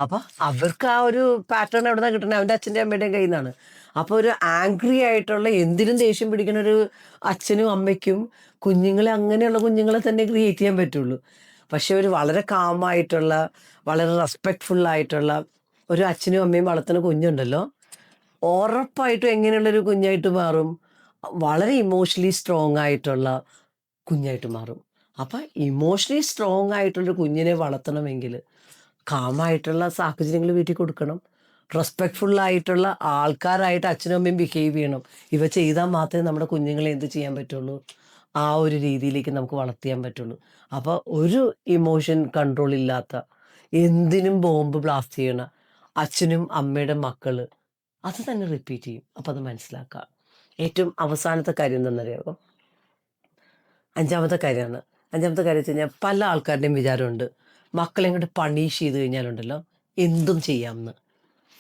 അപ്പൊ അവർക്ക് ആ ഒരു പാറ്റേൺ എവിടെ നിന്നാണ് കിട്ടണത്? അവൻ്റെ അച്ഛൻ്റെ അമ്മയുടെയും കയ്യിൽ നിന്നാണ്. അപ്പോൾ ഒരു ആംഗ്രി ആയിട്ടുള്ള എന്തിനും ദേഷ്യം പിടിക്കുന്ന ഒരു അച്ഛനും അമ്മയ്ക്കും കുഞ്ഞുങ്ങളെ അങ്ങനെയുള്ള കുഞ്ഞുങ്ങളെ തന്നെ ക്രിയേറ്റ് ചെയ്യാൻ പറ്റുള്ളൂ. പക്ഷെ ഒരു വളരെ കാമായിട്ടുള്ള വളരെ റെസ്പെക്റ്റ്ഫുൾ ആയിട്ടുള്ള ഒരു അച്ഛനും അമ്മയും വളർത്തുന്ന കുഞ്ഞുണ്ടല്ലോ, ഉറപ്പായിട്ടും എങ്ങനെയുള്ളൊരു കുഞ്ഞായിട്ട് മാറും? വളരെ ഇമോഷണലി സ്ട്രോങ് ആയിട്ടുള്ള കുഞ്ഞായിട്ട് മാറും. അപ്പം ഇമോഷണലി സ്ട്രോങ് ആയിട്ടുള്ളൊരു കുഞ്ഞിനെ വളർത്തണമെങ്കിൽ കാമായിട്ടുള്ള സാഹചര്യങ്ങൾ വീട്ടിൽ കൊടുക്കണം. റെസ്പെക്റ്റ്ഫുൾ ആയിട്ടുള്ള ആൾക്കാരായിട്ട് അച്ഛനും അമ്മയും ബിഹേവ് ചെയ്യണം. ഇവ ചെയ്താൽ മാത്രമേ നമ്മുടെ കുഞ്ഞുങ്ങളെ എന്ത് ചെയ്യാൻ പറ്റുള്ളൂ? ആ ഒരു രീതിയിലേക്ക് നമുക്ക് വളർത്തിയാൻ പറ്റുള്ളൂ. അപ്പോൾ ഒരു ഇമോഷൻ കൺട്രോൾ ഇല്ലാത്ത എന്തിനും ബോംബ് ബ്ലാസ്റ്റ് ചെയ്യണ അച്ഛനും അമ്മയുടെ മക്കള് അത് തന്നെ റിപ്പീറ്റ് ചെയ്യും. അപ്പം അത് മനസ്സിലാക്കുക. ഏറ്റവും അവസാനത്തെ കാര്യം എന്താണെന്നറിയാമോ? അഞ്ചാമത്തെ കാര്യമാണ്. അഞ്ചാമത്തെ കാര്യം വെച്ച് കഴിഞ്ഞാൽ പല ആൾക്കാരുടെയും വിചാരമുണ്ട് മക്കളെ അങ്ങോട്ട് പണീഷ് ചെയ്ത് കഴിഞ്ഞാലുണ്ടല്ലോ എന്തും ചെയ്യാമെന്ന്.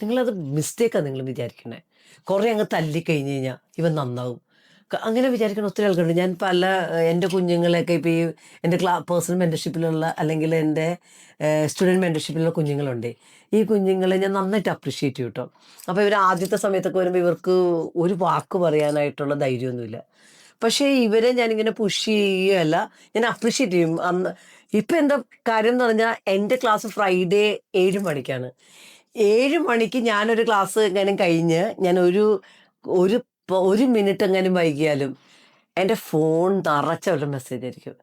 നിങ്ങളത് മിസ്റ്റേക്കാണ് നിങ്ങൾ വിചാരിക്കണേ. കുറേ അങ്ങ് തല്ലിക്കഴിഞ്ഞ് കഴിഞ്ഞാൽ ഇവൻ നന്നാവും. അങ്ങനെ വിചാരിക്കുന്ന ഒത്തിരി ആൾക്കാരുണ്ട്. ഞാൻ പല എൻ്റെ കുഞ്ഞുങ്ങളെയൊക്കെ ഇപ്പോൾ ഈ എൻ്റെ പേഴ്സണൽ മെൻറ്റർഷിപ്പിലുള്ള അല്ലെങ്കിൽ എൻ്റെ സ്റ്റുഡൻറ്റ് മെൻറ്റർഷിപ്പിലുള്ള കുഞ്ഞുങ്ങളുണ്ട്. ഈ കുഞ്ഞുങ്ങളെ ഞാൻ നന്നായിട്ട് അപ്രിഷ്യേറ്റ് ചെയ്യും കേട്ടോ. അപ്പോൾ ഇവർ ആദ്യത്തെ സമയത്തൊക്കെ വരുമ്പോൾ ഇവർക്ക് ഒരു വാക്ക് പറയാനായിട്ടുള്ള ധൈര്യമൊന്നുമില്ല. പക്ഷേ ഇവരെ ഞാനിങ്ങനെ പുഷ് ചെയ്യുകയല്ല, ഞാൻ അപ്രിഷ്യേറ്റ് ചെയ്യും. ഇപ്പം എന്താ കാര്യം എന്ന് പറഞ്ഞാൽ എൻ്റെ ക്ലാസ് ഫ്രൈഡേ 7 മണിക്കാണ്. 7 മണിക്ക് ഞാനൊരു ക്ലാസ് എങ്ങാനും കഴിഞ്ഞ് ഞാൻ ഒരു 1 മിനിറ്റ് എങ്ങാനും വൈകിയാലും എൻ്റെ ഫോൺ നിറച്ചവരുടെ മെസ്സേജ് ആയിരിക്കും.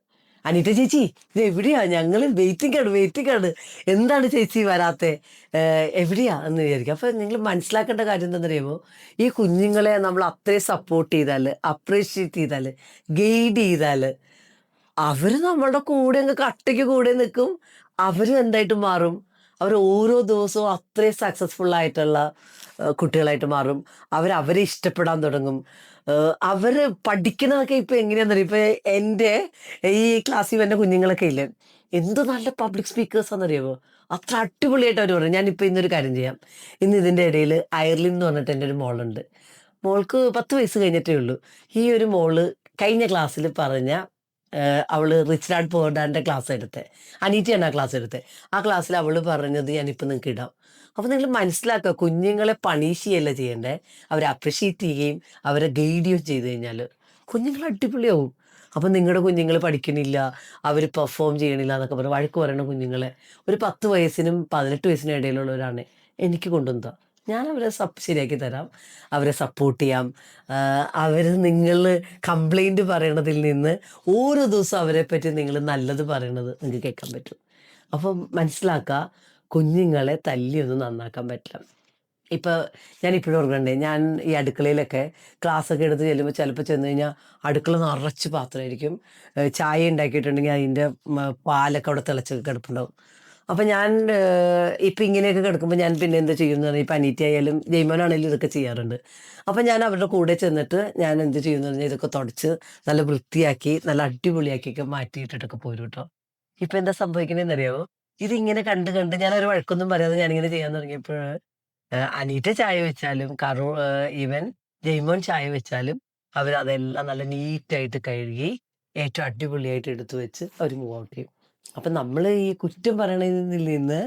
അനീറ്റ ചേച്ചി ഇത് എവിടെയാ, ഞങ്ങൾ വെയിറ്റിംഗ് ആണ്, എന്താണ് ചേച്ചി വരാത്തെ, എവിടെയാ എന്ന് വിചാരിക്കും. അപ്പോൾ നിങ്ങൾ മനസ്സിലാക്കേണ്ട കാര്യം എന്താണെന്നറിയുമോ, ഈ കുഞ്ഞുങ്ങളെ നമ്മൾ അത്രയും സപ്പോർട്ട് ചെയ്താൽ, അപ്രീഷിയേറ്റ് ചെയ്താൽ, ഗൈഡ് ചെയ്താൽ അവർ നമ്മളുടെ കൂടെ അങ്ങ് കട്ടയ്ക്ക് കൂടെ നിൽക്കും. അവരും എന്തായിട്ട് മാറും, അവർ ഓരോ ദിവസവും അത്രയും സക്സസ്ഫുൾ ആയിട്ടുള്ള കുട്ടികളായിട്ട് മാറും. അവരെ ഇഷ്ടപ്പെടാൻ തുടങ്ങും. അവർ പഠിക്കുന്നതൊക്കെ ഇപ്പോൾ എങ്ങനെയാണെന്നറിയാം. ഇപ്പോൾ എൻ്റെ ഈ ക്ലാസ്സിൽ വരുന്ന കുഞ്ഞുങ്ങളൊക്കെ ഇല്ലേ, എന്ത് നല്ല പബ്ലിക് സ്പീക്കേഴ്സാണെന്നറിയാമോ, അത്ര അടിപൊളിയായിട്ട് അവർ പറയും. ഞാനിപ്പോൾ ഇന്നൊരു കാര്യം ചെയ്യാം. ഇന്ന് ഇതിൻ്റെ ഇടയിൽ അയർലിൻ എന്ന് പറഞ്ഞിട്ട് എൻ്റെ ഒരു മോളുണ്ട്. മോൾക്ക് 10 വയസ്സ് കഴിഞ്ഞിട്ടേ ഉള്ളൂ. ഈ ഒരു മോള് കഴിഞ്ഞ ക്ലാസ്സിൽ പറഞ്ഞ അവൾ റിച്ച് ഡാഡ് പുവർ ഡാഡിൻ്റെ ക്ലാസ് എടുത്തത്, അനീറ്റയാണ് ആ ക്ലാസ് എടുത്തത്. ആ ക്ലാസ്സിൽ അവൾ പറഞ്ഞത് ഞാനിപ്പോൾ നിങ്ങൾക്ക് ഇടാം. അപ്പോൾ നിങ്ങൾ മനസ്സിലാക്കുക, കുഞ്ഞുങ്ങളെ പണിഷ് ചെയ്യല്ല ചെയ്യേണ്ടത്, അവരെ അപ്രിഷ്യേറ്റ് ചെയ്യുകയും അവരെ ഗൈഡ് ചെയ്യുകയും ചെയ്ത് കഴിഞ്ഞാൽ കുഞ്ഞുങ്ങൾ അടിപൊളിയാവും. അപ്പം നിങ്ങളുടെ കുഞ്ഞുങ്ങൾ പഠിക്കണില്ല, അവർ പെർഫോം ചെയ്യണില്ല എന്നൊക്കെ പറഞ്ഞ് വഴക്ക് പറയണ കുഞ്ഞുങ്ങളെ ഒരു 10 വയസ്സിനും 18 വയസ്സിനും ഇടയിലുള്ളവരാണ് എനിക്ക് കൊണ്ടുവന്നത്. ഞാൻ അവരെ ശരിയാക്കി തരാം, അവരെ സപ്പോർട്ട് ചെയ്യാം. അവർ നിങ്ങൾ കംപ്ലൈൻറ്റ് പറയണതിൽ നിന്ന് ഓരോ ദിവസവും അവരെ പറ്റി നിങ്ങൾ നല്ലത് പറയണത് നിങ്ങൾക്ക് കേൾക്കാൻ പറ്റും. അപ്പം മനസ്സിലാക്കുക, കുഞ്ഞുങ്ങളെ തല്ലിയൊന്നും നന്നാക്കാൻ പറ്റില്ല. ഇപ്പോൾ ഞാൻ ഇപ്പോഴും ഓർക്കണ്ടേ, ഞാൻ ഈ അടുക്കളയിലൊക്കെ ക്ലാസ്സൊക്കെ എടുത്ത് ചെല്ലുമ്പോൾ ചിലപ്പോൾ ചെന്ന് കഴിഞ്ഞാൽ അടുക്കള നിറച്ച് പാത്രമായിരിക്കും. ചായ ഉണ്ടാക്കിയിട്ടുണ്ടെങ്കിൽ അതിൻ്റെ പാലൊക്കെ അവിടെ തിളച്ചൊക്കെ കിടപ്പുണ്ടാവും. അപ്പം ഞാൻ ഇപ്പം ഇങ്ങനെയൊക്കെ കിടക്കുമ്പോൾ ഞാൻ പിന്നെ എന്താ ചെയ്യുന്നത് പറഞ്ഞാൽ, ഇപ്പം അനീറ്റ ആയാലും ജയ്മോനാണെങ്കിലും ഇതൊക്കെ ചെയ്യാറുണ്ട്. അപ്പം ഞാൻ അവരുടെ കൂടെ ചെന്നിട്ട് ഞാൻ എന്ത് ചെയ്യുമെന്ന് പറഞ്ഞാൽ ഇതൊക്കെ തുടച്ച് നല്ല വൃത്തിയാക്കി നല്ല അടിപൊളിയാക്കിയൊക്കെ മാറ്റിയിട്ടിട്ടൊക്കെ പോരും കേട്ടോ. ഇപ്പം എന്താ സംഭവിക്കണേന്ന് അറിയാമോ, ഇതിങ്ങനെ കണ്ട് കണ്ട് ഞാനൊരു വഴക്കൊന്നും പറയാതെ ഞാനിങ്ങനെ ചെയ്യാൻ തുടങ്ങിയപ്പോൾ അനീറ്റ ചായ വെച്ചാലും ഈവൻ ജയ്മോൻ ചായ വെച്ചാലും അവരതെല്ലാം നല്ല നീറ്റായിട്ട് കഴുകി ഏറ്റവും അടിപൊളിയായിട്ട് എടുത്തു വെച്ച് അവർ മൂവ് ഔട്ട് ചെയ്യും. അപ്പം നമ്മൾ ഈ കുറ്റം പറയണതിൽ നിന്ന്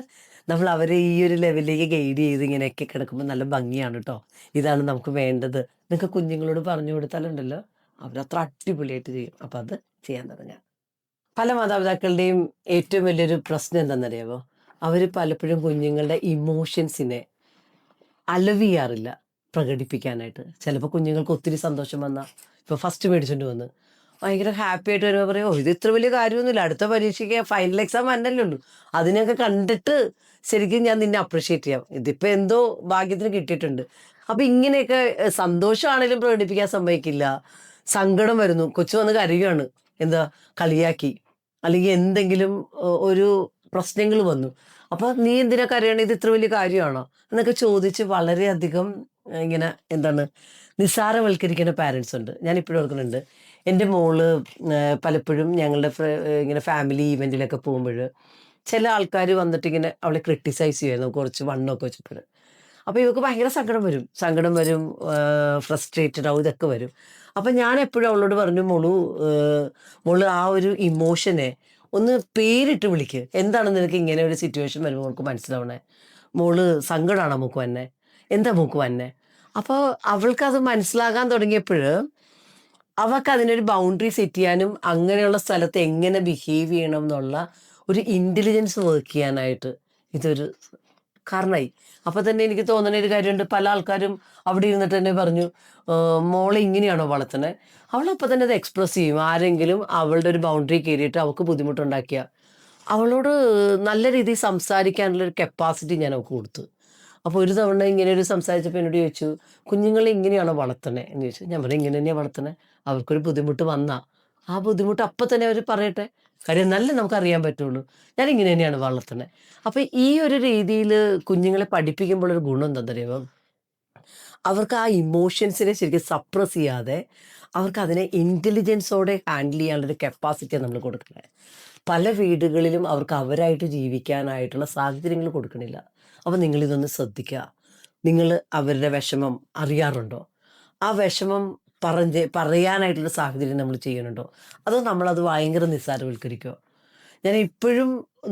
നമ്മൾ അവരെ ഈ ഒരു ലെവലിലേക്ക് ഗൈഡ് ചെയ്ത് ഇങ്ങനെയൊക്കെ കിടക്കുമ്പോൾ നല്ല ഭംഗിയാണ് കേട്ടോ. ഇതാണ് നമുക്ക് വേണ്ടത്. നിങ്ങൾക്ക് കുഞ്ഞുങ്ങളോട് പറഞ്ഞു കൊടുത്താലുണ്ടല്ലോ, അവരത്ര അടിപൊളിയായിട്ട് ചെയ്യും. അപ്പം അത് ചെയ്യാൻ തുടങ്ങാം. പല മാതാപിതാക്കളുടെയും ഏറ്റവും വലിയൊരു പ്രശ്നം എന്താണെന്നറിയാമോ, അവർ പലപ്പോഴും കുഞ്ഞുങ്ങളുടെ ഇമോഷൻസിനെ അലവ് ചെയ്യാറില്ല പ്രകടിപ്പിക്കാനായിട്ട്. ചിലപ്പോൾ കുഞ്ഞുങ്ങൾക്ക് ഒത്തിരി സന്തോഷം വന്നാൽ, ഇപ്പോൾ ഫസ്റ്റ് മേടിച്ചുകൊണ്ട് വന്ന് ഭയങ്കര ഹാപ്പി ആയിട്ട് വരുമ്പോൾ പറയും, ഓ ഇത് ഇത്ര വലിയ കാര്യമൊന്നുമില്ല, അടുത്ത പരീക്ഷയ്ക്ക് ഫൈനൽ എക്സാം വന്നല്ലേ ഉള്ളൂ, അതിനൊക്കെ കണ്ടിട്ട് ശരിക്കും ഞാൻ നിന്നെ അപ്രിഷ്യേറ്റ് ചെയ്യാം, ഇതിപ്പോൾ എന്തോ ഭാഗ്യത്തിന് കിട്ടിയിട്ടുണ്ട്. അപ്പം ഇങ്ങനെയൊക്കെ സന്തോഷമാണെങ്കിലും പ്രകടിപ്പിക്കാൻ സമ്മതിക്കില്ല. സങ്കടം വരുന്നു, കൊച്ചു വന്ന് കരയുകയാണ്, എന്താ കളിയാക്കി, അല്ലെങ്കിൽ എന്തെങ്കിലും ഒരു പ്രശ്നങ്ങൾ വന്നു, അപ്പോൾ നീ എന്തിനാ കരയണേ, ഇത് ഇത്ര വലിയ കാര്യമാണോ എന്നൊക്കെ ചോദിച്ച് വളരെയധികം ഇങ്ങനെ എന്താണ് നിസ്സാരവൽക്കരിക്കുന്ന പാരൻസ് ഉണ്ട്. ഞാൻ ഇപ്പോഴും ഓർക്കുന്നുണ്ട്, എൻ്റെ മോള് പലപ്പോഴും ഞങ്ങളുടെ ഇങ്ങനെ ഫാമിലി ഈവൻറ്റിലൊക്കെ പോകുമ്പോൾ ചില ആൾക്കാർ വന്നിട്ട് ഇങ്ങനെ അവളെ ക്രിട്ടിസൈസ് ചെയ്യുമായിരുന്നു, കുറച്ച് വണ്ണമൊക്കെ വെച്ചപ്പോൾ. അപ്പോൾ ഇവൾക്ക് ഭയങ്കര സങ്കടം വരും, ഫ്രസ്ട്രേറ്റഡ് ആവും, ഇതൊക്കെ വരും. അപ്പം ഞാൻ എപ്പോഴും അവളോട് പറഞ്ഞു, മോള് ആ ഒരു ഇമോഷനെ ഒന്ന് പേരിട്ട് വിളിക്ക്. എന്താണ് നിനക്ക് ഇങ്ങനെ ഒരു സിറ്റുവേഷൻ വരുമ്പോൾ മോൾക്ക് മനസ്സിലാവണേ, മോള് സങ്കടമാണോ മൂക്ക് വന്നെ, എന്താ മൂക്ക് വന്നെ. അപ്പോൾ അവൾക്കത് മനസ്സിലാകാൻ തുടങ്ങിയപ്പോൾ അവൾക്ക് അതിനൊരു ബൗണ്ടറി സെറ്റ് ചെയ്യാനും അങ്ങനെയുള്ള സ്ഥലത്ത് എങ്ങനെ ബിഹേവ് ചെയ്യണം എന്നുള്ള ഒരു ഇൻ്റലിജൻസ് വർക്ക് ചെയ്യാനായിട്ട് ഇതൊരു കാരണമായി. അപ്പോൾ തന്നെ എനിക്ക് തോന്നുന്ന ഒരു കാര്യമുണ്ട്, പല ആൾക്കാരും അവിടെ ഇരുന്നിട്ട് തന്നെ പറഞ്ഞു, മോളെ ഇങ്ങനെയാണോ വളർത്തുന്നത്. അവളപ്പോൾ തന്നെ അത് എക്സ്പ്രസ് ചെയ്യും. ആരെങ്കിലും അവളുടെ ഒരു ബൗണ്ടറി കയറിയിട്ട് അവൾക്ക് ബുദ്ധിമുട്ടുണ്ടാക്കിയ അവളോട് നല്ല രീതിയിൽ സംസാരിക്കാനുള്ളൊരു കപ്പാസിറ്റി ഞാൻ അവൾക്ക് കൊടുത്തു. അപ്പോൾ ഒരു തവണ ഇങ്ങനെ ഒരു സംസാരിച്ചപ്പോൾ എന്നോട് ചോദിച്ചു, കുഞ്ഞുങ്ങളെ ഇങ്ങനെയാണോ വളർത്തണേ എന്ന് ചോദിച്ചു. ഞാൻ പറഞ്ഞു, ഇങ്ങനെ തന്നെയാണ് വളർത്തണേ, അവർക്കൊരു ബുദ്ധിമുട്ട് വന്നാൽ ആ ബുദ്ധിമുട്ട് അപ്പം തന്നെ അവർ പറയട്ടെ, കാര്യം നല്ല നമുക്കറിയാൻ പറ്റുള്ളൂ, ഞാൻ ഇങ്ങനെ തന്നെയാണ് വളർത്തണേ. അപ്പോൾ ഈ ഒരു രീതിയിൽ കുഞ്ഞുങ്ങളെ പഠിപ്പിക്കുമ്പോൾ ഒരു ഗുണം എന്താണെന്നറിയുമോ, അവർക്ക് ആ ഇമോഷൻസിനെ ശരിക്കും സപ്രസ് ചെയ്യാതെ അവർക്ക് അതിനെ ഇൻ്റലിജൻസോടെ ഹാൻഡിൽ ചെയ്യാനുള്ളൊരു കപ്പാസിറ്റിയാണ് നമ്മൾ കൊടുക്കുന്നത്. പല വീടുകളിലും അവർക്ക് അവരായിട്ട് ജീവിക്കാനായിട്ടുള്ള സാഹചര്യങ്ങൾ കൊടുക്കണില്ല. അപ്പോൾ നിങ്ങളിതൊന്ന് ശ്രദ്ധിക്കുക. നിങ്ങൾ അവരുടെ വിഷമം അറിയാറുണ്ടോ? ആ വിഷമം പറയാനായിട്ടുള്ള സാഹചര്യം നമ്മൾ ചെയ്യുന്നുണ്ടോ? അതോ നമ്മളത് ഭയങ്കര നിസ്സാരവൽക്കരിക്കോ? ഞാൻ ഇപ്പോഴും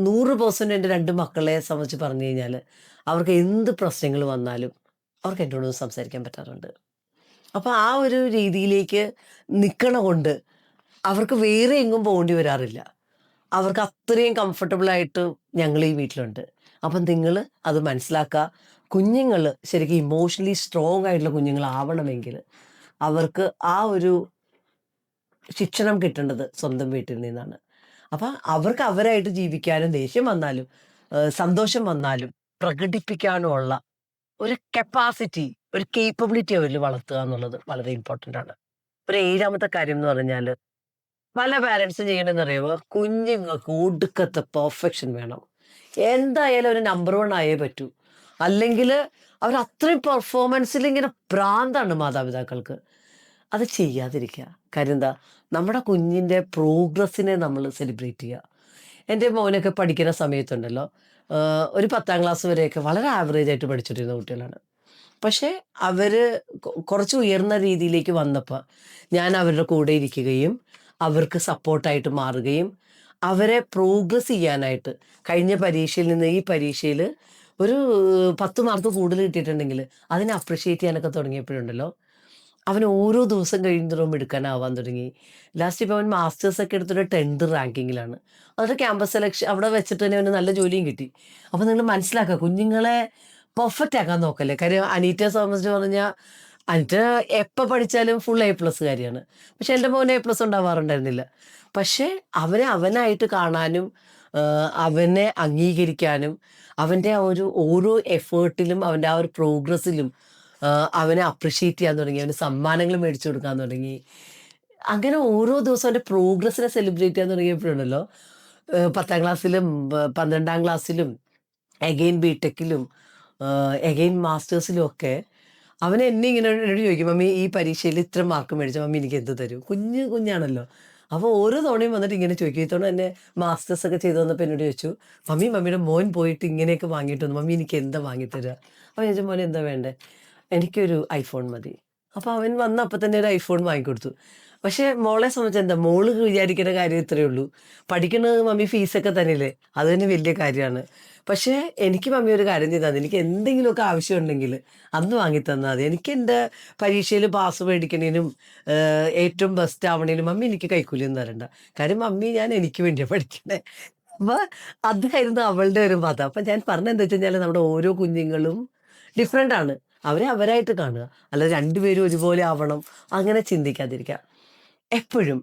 100% എൻ്റെ 2 മക്കളെ സംബന്ധിച്ച് പറഞ്ഞു കഴിഞ്ഞാൽ അവർക്ക് എന്ത് പ്രശ്നങ്ങൾ വന്നാലും അവർക്ക് എന്നോട് സംസാരിക്കാൻ പറ്റാറുണ്ട്. അപ്പോൾ ആ ഒരു രീതിയിലേക്ക് നിൽക്കണ കൊണ്ട് അവർക്ക് വേറെ എങ്ങും പോകേണ്ടി വരാറില്ല. അവർക്ക് അത്രയും കംഫർട്ടബിളായിട്ട് ഞങ്ങൾ ഈ വീട്ടിലുണ്ട്. അപ്പം നിങ്ങൾ അത് മനസ്സിലാക്കുക. കുഞ്ഞുങ്ങൾ ശരിക്കും ഇമോഷണലി സ്ട്രോങ് ആയിട്ടുള്ള കുഞ്ഞുങ്ങളാവണമെങ്കിൽ അവർക്ക് ആ ഒരു ശിക്ഷണം കിട്ടേണ്ടത് സ്വന്തം വീട്ടിൽ നിന്നാണ്. അപ്പം അവർക്ക് അവരായിട്ട് ജീവിക്കാനും ദേഷ്യം വന്നാലും സന്തോഷം വന്നാലും പ്രകടിപ്പിക്കാനുമുള്ള ഒരു കപ്പാസിറ്റി, ഒരു കേപ്പബിലിറ്റി അവരിൽ വളർത്തുക എന്നുള്ളത് വളരെ ഇമ്പോർട്ടൻ്റ് ആണ്. ഒരു 7ാമത്തെ കാര്യം എന്ന് പറഞ്ഞാൽ പല പാരൻസും ചെയ്യണമെന്നറിയാമോ? കുഞ്ഞുങ്ങൾക്ക് ഒടുക്കത്തെ പെർഫെക്ഷൻ വേണം. എന്തായാലും ഒരു നമ്പർ 1 ആയേ പറ്റൂ. അല്ലെങ്കിൽ അവർ അത്രയും പെർഫോമൻസിൽ ഇങ്ങനെ ഭ്രാന്താണ് മാതാപിതാക്കൾക്ക്. അത് ചെയ്യാതിരിക്കുക. കാര്യം എന്താ? നമ്മുടെ കുഞ്ഞിൻ്റെ പ്രോഗ്രസ്സിനെ നമ്മൾ സെലിബ്രേറ്റ് ചെയ്യുക. എൻ്റെ മോനൊക്കെ പഠിക്കുന്ന സമയത്തുണ്ടല്ലോ, ഒരു 10ാം ക്ലാസ് വരെയൊക്കെ വളരെ ആവറേജ് ആയിട്ട് പഠിച്ചിട്ടിരുന്ന കുട്ടികളാണ്. പക്ഷേ അവർ കുറച്ച് ഉയർന്ന രീതിയിലേക്ക് വന്നപ്പോൾ ഞാൻ അവരുടെ കൂടെ ഇരിക്കുകയും അവർക്ക് സപ്പോർട്ടായിട്ട് മാറുകയും അവരെ പ്രോഗ്രസ് ചെയ്യാനായിട്ട് കഴിഞ്ഞ പരീക്ഷയിൽ നിന്ന് ഈ പരീക്ഷയിൽ ഒരു 10 മാർക്ക് കൂടുതൽ കിട്ടിയിട്ടുണ്ടെങ്കിൽ അതിനെ അപ്രിഷ്യേറ്റ് ചെയ്യാനൊക്കെ തുടങ്ങിയപ്പോഴുണ്ടല്ലോ, അവൻ ഓരോ ദിവസം കഴിയുന്നതും എടുക്കാനാവാൻ തുടങ്ങി. ലാസ്റ്റ് ഇപ്പോൾ അവൻ മാസ്റ്റേഴ്സൊക്കെ എടുത്തൊരു 10th റാങ്കിങ്ങിലാണ്. അതൊരു ക്യാമ്പസ് സെലക്ഷൻ അവിടെ വെച്ചിട്ട് തന്നെ അവന് നല്ല ജോലിയും കിട്ടി. അപ്പോൾ നിങ്ങൾ മനസ്സിലാക്കുക, കുഞ്ഞുങ്ങളെ പെർഫെക്റ്റ് ആക്കാൻ നോക്കല്ലേ. കാര്യം അനീറ്റയെ സംബന്ധിച്ച് പറഞ്ഞാൽ അനീറ്റ എപ്പോൾ പഠിച്ചാലും ഫുൾ A+ കാര്യമാണ്. പക്ഷെ എൻ്റെ മോന് A+ ഉണ്ടാവാറുണ്ടായിരുന്നില്ല. പക്ഷേ അവനെ അവനായിട്ട് കാണാനും അവനെ അംഗീകരിക്കാനും അവൻ്റെ ആ ഒരു ഓരോ എഫേർട്ടിലും അവൻ്റെ ആ ഒരു പ്രോഗ്രസ്സിലും അവനെ അപ്രിഷ്യേറ്റ് ചെയ്യാൻ തുടങ്ങി. അവന് സമ്മാനങ്ങൾ മേടിച്ചു കൊടുക്കാൻ തുടങ്ങി. അങ്ങനെ ഓരോ ദിവസവും അവൻ്റെ പ്രോഗ്രസ്സിനെ സെലിബ്രേറ്റ് ചെയ്യാൻ തുടങ്ങിയപ്പോഴുണ്ടല്ലോ, 10ാം ക്ലാസ്സിലും 12ാം ക്ലാസ്സിലും എഗെയിൻ ബിടെക്കിലും എഗെയിൻ മാസ്റ്റേഴ്സിലും ഒക്കെ അവൻ എന്നെ ഇങ്ങനെ എന്നോട് ചോദിക്കും, മമ്മി ഈ പരീക്ഷയിൽ ഇത്ര മാർക്ക് മേടിച്ച മമ്മി എനിക്ക് എന്ത് തരും? കുഞ്ഞാണല്ലോ. അപ്പോൾ ഓരോ തവണയും വന്നിട്ട് ഇങ്ങനെ ചോദിക്കും. ഇത്തവണ എന്നെ മാസ്റ്റേഴ്സൊക്കെ ചെയ്തു വന്നപ്പോൾ എന്നോട് ചോദിച്ചു, മമ്മിയുടെ മോൻ പോയിട്ട് ഇങ്ങനെയൊക്കെ വാങ്ങിയിട്ട് വന്നു, മമ്മി എനിക്ക് എന്താ വാങ്ങിത്തരിക? അപ്പോൾ ഞാൻ ചോദിച്ചു, മോനെ എന്താ വേണ്ടേ? എനിക്കൊരു ഐഫോൺ മതി. അപ്പോൾ അവൻ വന്ന് അപ്പം തന്നെ ഒരു ഐഫോൺ വാങ്ങിക്കൊടുത്തു. പക്ഷേ മോളെ സംബന്ധിച്ച് എന്താ, മോള് വിചാരിക്കുന്ന കാര്യം ഇത്രയേ ഉള്ളൂ, പഠിക്കുന്നത് മമ്മി ഫീസൊക്കെ തന്നെയല്ലേ, അത് തന്നെ വലിയ കാര്യമാണ്. പക്ഷേ എനിക്ക് മമ്മി ഒരു കാര്യം ചെയ്താൽ മതി, എനിക്ക് എന്തെങ്കിലുമൊക്കെ ആവശ്യമുണ്ടെങ്കിൽ അന്ന് വാങ്ങിത്തന്നാൽ മതി. എനിക്ക് എൻ്റെ പരീക്ഷയിൽ പാസ് മേടിക്കണേനും ഏറ്റവും ബെസ്റ്റ് ആവണേനും മമ്മി എനിക്ക് കൈക്കൂലിയൊന്നും തരണ്ട. കാര്യം മമ്മി ഞാൻ എനിക്ക് വേണ്ടിയാണ് പഠിക്കണേ. അപ്പോൾ അതായിരുന്നു അവളുടെ ഒരു മതം. അപ്പം ഞാൻ പറഞ്ഞതെന്താ വെച്ച് കഴിഞ്ഞാൽ, നമ്മുടെ ഓരോ കുഞ്ഞുങ്ങളും ഡിഫറെൻ്റ് ആണ്. അവരെ അവരായിട്ട് കാണുക. അല്ലാതെ രണ്ടുപേരും ഒരുപോലെ ആവണം അങ്ങനെ ചിന്തിക്കാതിരിക്കുക. എപ്പോഴും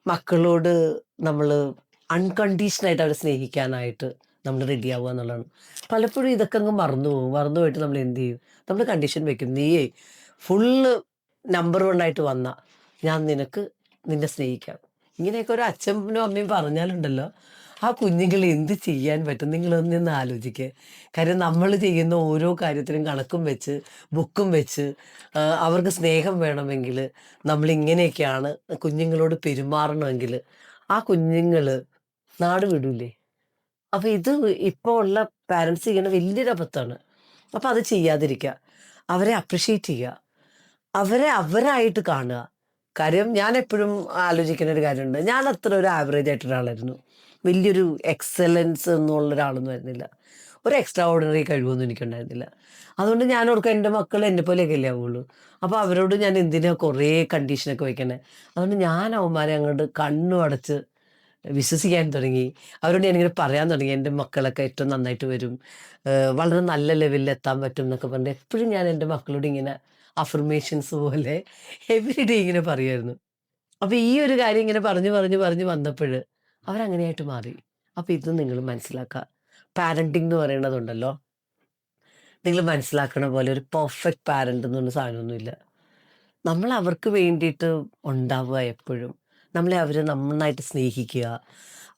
മക്കളോട് നമ്മൾ അൺകണ്ടീഷണലായിട്ട് അവരെ സ്നേഹിക്കാനായിട്ട് നമ്മൾ റെഡി ആവുക എന്നുള്ളതാണ്. പലപ്പോഴും ഇതൊക്കെ അങ്ങ് മറന്നു പോകും. മറന്നു പോയിട്ട് നമ്മൾ എന്ത് ചെയ്യും? നമ്മൾ കണ്ടീഷൻ വെക്കും. നീയേ ഫുള്ള് നമ്പർ 1 ആയിട്ട് വന്നാൽ ഞാൻ നിന്നെ സ്നേഹിക്കാം. ഇങ്ങനെയൊക്കെ ഒരു അച്ഛനും അമ്മയും പറഞ്ഞാലുണ്ടല്ലോ, ആ കുഞ്ഞുങ്ങൾ എന്ത് ചെയ്യാൻ പറ്റും? നിങ്ങളൊന്നൊന്ന് ആലോചിക്കുക. കാര്യം നമ്മൾ ചെയ്യുന്ന ഓരോ കാര്യത്തിനും കണക്കും വെച്ച് ബുക്കും വെച്ച് അവർക്ക് സ്നേഹം വേണമെങ്കിൽ നമ്മളിങ്ങനെയൊക്കെയാണ് കുഞ്ഞുങ്ങളോട് പെരുമാറണമെങ്കിൽ ആ കുഞ്ഞുങ്ങൾ നാട് വിടൂലേ? അപ്പോൾ ഇത് ഇപ്പോൾ ഉള്ള പാരൻസ് ചെയ്യുന്ന വലിയൊരു അബദ്ധമാണ്. അപ്പോൾ അത് ചെയ്യാതിരിക്കുക. അവരെ അപ്രിഷ്യേറ്റ് ചെയ്യുക. അവരെ അവരായിട്ട് കാണുക. കാര്യം ഞാൻ എപ്പോഴും ആലോചിക്കുന്ന ഒരു കാര്യമുണ്ട്. ഞാൻ അത്ര ഒരു ആവറേജ് ആയിട്ടൊരാളായിരുന്നു. വലിയൊരു എക്സലൻസ് എന്നുള്ള ഒരാളൊന്നും ആയിരുന്നില്ല. ഒരു എക്സ്ട്രാ ഓർഡിനറി കഴിവൊന്നും എനിക്കുണ്ടായിരുന്നില്ല. അതുകൊണ്ട് ഞാൻ ഓർക്കും എൻ്റെ മക്കൾ എന്നെ പോലെയൊക്കെ അല്ലേ ആവുള്ളൂ. അപ്പോൾ അവരോട് ഞാൻ എന്തിനാ കുറേ കണ്ടീഷനൊക്കെ വയ്ക്കണേ? അതുകൊണ്ട് ഞാൻ അവന്മാരെ അങ്ങോട്ട് കണ്ണും അടച്ച് വിശ്വസിക്കാൻ തുടങ്ങി. അവരോട് ഞാനിങ്ങനെ പറയാൻ തുടങ്ങി, എൻ്റെ മക്കളൊക്കെ ഏറ്റവും നന്നായിട്ട് വരും, വളരെ നല്ല ലെവലിൽ എത്താൻ പറ്റും എന്നൊക്കെ പറഞ്ഞിട്ട് എപ്പോഴും ഞാൻ എൻ്റെ മക്കളോട് ഇങ്ങനെ അഫർമേഷൻസ് പോലെ എവറി ഡേ ഇങ്ങനെ പറയുമായിരുന്നു. അപ്പോൾ ഈ ഒരു കാര്യം ഇങ്ങനെ പറഞ്ഞ് വന്നപ്പോൾ അവരങ്ങനെയായിട്ട് മാറി. അപ്പോൾ ഇത് നിങ്ങൾ മനസ്സിലാക്കുക. പാരൻറ്റിംഗ് എന്ന് പറയണതുണ്ടല്ലോ, നിങ്ങൾ മനസ്സിലാക്കണ പോലെ ഒരു പെർഫെക്റ്റ് പാരൻ്റ് എന്ന് പറഞ്ഞ സാധനമൊന്നുമില്ല. നമ്മൾ അവർക്ക് വേണ്ടിയിട്ട് ഉണ്ടാവുക എപ്പോഴും. നമ്മളെ അവർ നന്നായിട്ട് സ്നേഹിക്കുക.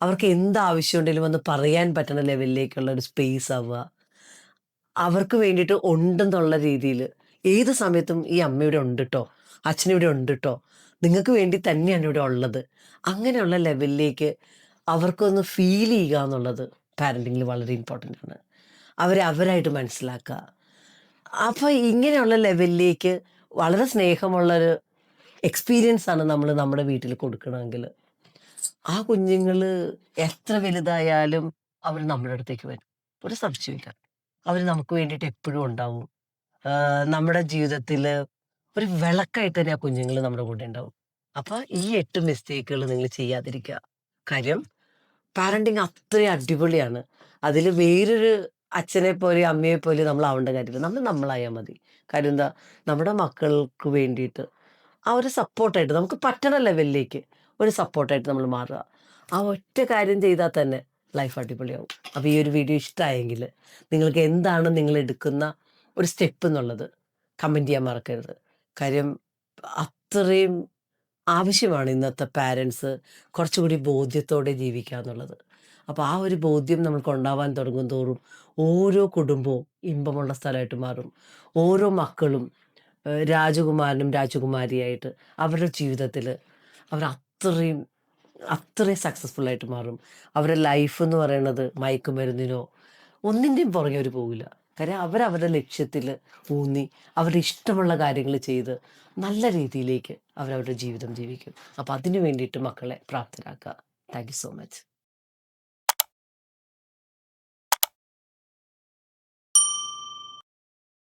അവർക്ക് എന്താവശ്യം ഉണ്ടെങ്കിലും വന്ന് പറയാൻ പറ്റുന്ന ലെവലിലേക്കുള്ള ഒരു സ്പേസ് ആവുക. അവർക്ക് വേണ്ടിയിട്ട് ഉണ്ടെന്നുള്ള രീതിയിൽ ഏത് സമയത്തും ഈ അമ്മ ഇവിടെ ഉണ്ട് ട്ടോ, അച്ഛനിവിടെ ഉണ്ട് ട്ടോ, നിങ്ങൾക്ക് വേണ്ടി തന്നെയാണ് ഇവിടെ ഉള്ളത്. അങ്ങനെയുള്ള ലെവലിലേക്ക് അവർക്കൊന്ന് ഫീൽ ചെയ്യുക എന്നുള്ളത് പാരൻറ്റിങ്ങിൽ വളരെ ഇമ്പോർട്ടൻ്റ് ആണ്. അവരെ അവരായിട്ട് മനസ്സിലാക്കുക. അപ്പോൾ ഇങ്ങനെയുള്ള ലെവലിലേക്ക് വളരെ സ്നേഹമുള്ളൊരു എക്സ്പീരിയൻസ് ആണ് നമ്മൾ നമ്മുടെ വീട്ടിൽ കൊടുക്കണമെങ്കിൽ ആ കുഞ്ഞുങ്ങൾ എത്ര വലുതായാലും അവർ നമ്മുടെ അടുത്തേക്ക് വരും. ഒരു സംശയമില്ല. അവർ നമുക്ക് വേണ്ടിയിട്ട് എപ്പോഴും ഉണ്ടാവും. നമ്മുടെ ജീവിതത്തിൽ ഒരു വിളക്കായിട്ട് തന്നെ ആ കുഞ്ഞുങ്ങൾ നമ്മുടെ കൂടെ ഉണ്ടാവും. അപ്പൊ ഈ 8 മിസ്റ്റേക്കുകൾ നിങ്ങൾ ചെയ്യാതിരിക്കുക. കാര്യം പാരന്റിങ് അത്രയും അടിപൊളിയാണ്. അതിൽ വേറൊരു അച്ഛനെ പോലെ അമ്മയെ പോലെ നമ്മൾ ആവേണ്ട കാര്യമില്ല. നമ്മൾ നമ്മളായാൽ മതി. കാര്യം എന്താ, നമ്മുടെ മക്കൾക്ക് വേണ്ടിയിട്ട് ആ ഒരു സപ്പോർട്ടായിട്ട് നമുക്ക് പറ്റണ ലെവലിലേക്ക് ഒരു സപ്പോർട്ടായിട്ട് നമ്മൾ മാറുക. ആ ഒറ്റ കാര്യം ചെയ്താൽ തന്നെ ലൈഫ് അടിപൊളിയാവും. അപ്പോൾ ഈ ഒരു വീഡിയോ ഇഷ്ടമായെങ്കിൽ നിങ്ങൾക്ക് എന്താണ് നിങ്ങൾ എടുക്കുന്ന ഒരു സ്റ്റെപ്പ് എന്നുള്ളത് കമൻറ്റ് ചെയ്യാൻ മറക്കരുത്. കാര്യം അത്രയും ആവശ്യമാണ് ഇന്നത്തെ പാരൻസ് കുറച്ചുകൂടി ബോധ്യത്തോടെ ജീവിക്കുക എന്നുള്ളത്. അപ്പോൾ ആ ഒരു ബോധ്യം നമ്മൾക്ക് ഉണ്ടാവാൻ തുടങ്ങും തോറും ഓരോ കുടുംബവും ഇമ്പമുള്ള സ്ഥലമായിട്ട് മാറും. ഓരോ മക്കളും രാജകുമാരനും രാജകുമാരിയായിട്ട് അവരുടെ ജീവിതത്തിൽ അവർ അത്രയും അത്രയും സക്സസ്ഫുൾ ആയിട്ട് മാറും. അവരുടെ ലൈഫ് എന്ന് പറയുന്നത് മയക്കുമരുന്നിനോ ഒന്നിൻ്റെയും പുറകെ അവർ പോകില്ല. കാര്യം അവരവരുടെ ലക്ഷ്യത്തിൽ ഊന്നി അവരുടെ ഇഷ്ടമുള്ള കാര്യങ്ങൾ ചെയ്ത് നല്ല രീതിയിലേക്ക് അവരവരുടെ ജീവിതം ജീവിക്കും. അപ്പോൾ അതിനു വേണ്ടിയിട്ട് മക്കളെ പ്രാപ്തരാക്കുക. Thank you so much.